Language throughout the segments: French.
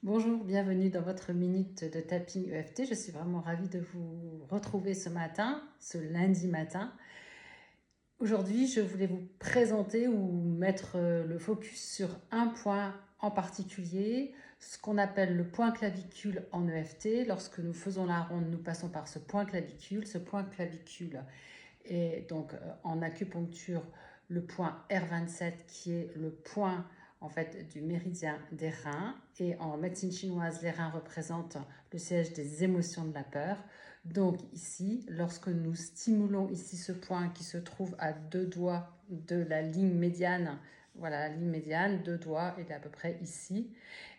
Bonjour, bienvenue dans votre minute de tapping EFT. Je suis vraiment ravie de vous retrouver ce matin, ce lundi matin. Aujourd'hui, je voulais vous présenter ou mettre le focus sur un point en particulier, ce qu'on appelle le point clavicule en EFT. Lorsque nous faisons la ronde, nous passons par ce point clavicule. Ce point clavicule est donc en acupuncture le point R27 qui est le point en fait du méridien des reins, et en médecine chinoise les reins représentent le siège des émotions de la peur. Donc ici, lorsque nous stimulons ici ce point qui se trouve à 2 doigts de la ligne médiane, voilà la ligne médiane, 2 doigts, il est à peu près ici,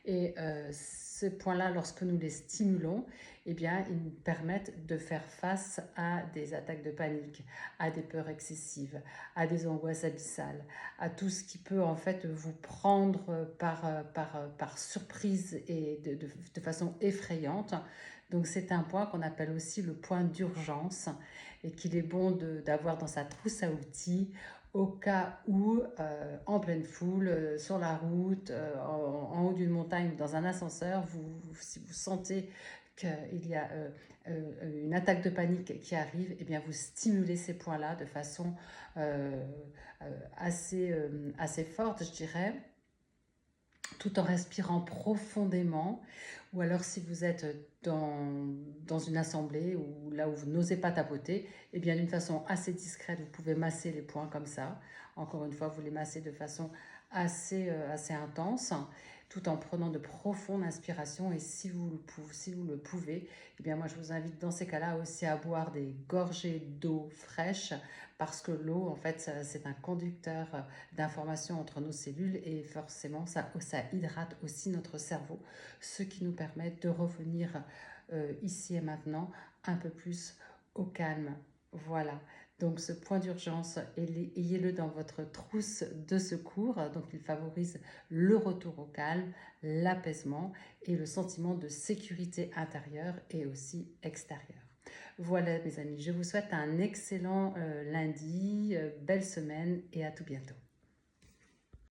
et ce point-là, lorsque nous les stimulons, eh bien, ils nous permettent de faire face à des attaques de panique, à des peurs excessives, à des angoisses abyssales, à tout ce qui peut en fait vous prendre par surprise et de façon effrayante. Donc c'est un point qu'on appelle aussi le point d'urgence et qu'il est bon d'avoir dans sa trousse à outils au cas où, en pleine foule, sur la route, en haut d'une montagne, dans un ascenseur, si vous sentez qu'il y a une attaque de panique qui arrive, eh bien vous stimulez ces points-là de façon assez forte, je dirais, tout en respirant profondément. Ou alors si vous êtes dans une assemblée ou là où vous n'osez pas tapoter, eh bien d'une façon assez discrète, vous pouvez masser les points comme ça. Encore une fois, vous les massez de façon assez intense, tout en prenant de profondes inspirations. Et si vous le pouvez, eh bien moi je vous invite dans ces cas-là aussi à boire des gorgées d'eau fraîche, parce que l'eau, en fait, c'est un conducteur d'informations entre nos cellules, et forcément ça hydrate aussi notre cerveau, ce qui nous permet de revenir ici et maintenant un peu plus au calme. Voilà, donc ce point d'urgence, ayez-le dans votre trousse de secours. Donc il favorise le retour au calme, l'apaisement et le sentiment de sécurité intérieure et aussi extérieure. Voilà mes amis, je vous souhaite un excellent lundi, belle semaine et à tout bientôt.